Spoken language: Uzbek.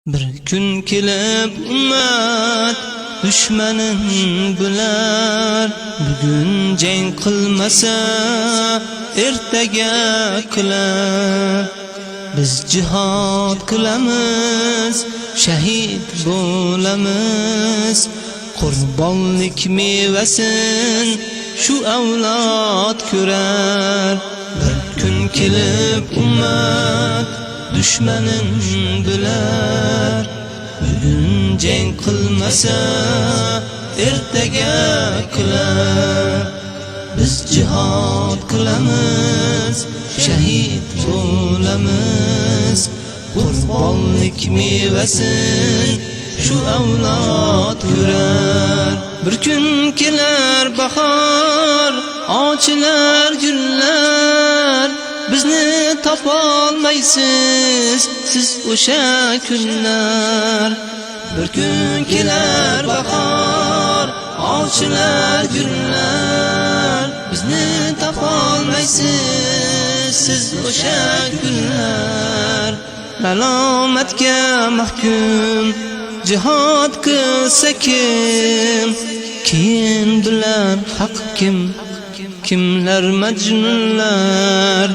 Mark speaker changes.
Speaker 1: Bir kun kelib ummat düşmanın bular. Bugun jang qilmasa ertaga qilar. Biz jihad qilamiz, shahid bo'lamiz. Qurbonlik mevasin shu avlod ko'rar. Bir kun kelib ummat düşmanın bular. Bugun jang qilmasa ertaga qilar. Biz jihad qilamiz, shahid bo'lamiz. Qurbonlik mevasin shu avlod ko'rar. Bir kun kelar bahor, ochilar gullar. Bizni topolmaysiz siz o'sha kunlar. Bir kun kelar bahor, ochilar gullar. Bizni topolmaysiz siz o'sha kunlar. Malomatga mahkum jihad qilsa kim? Kim bilar haq kim? Kimlar majnunlar?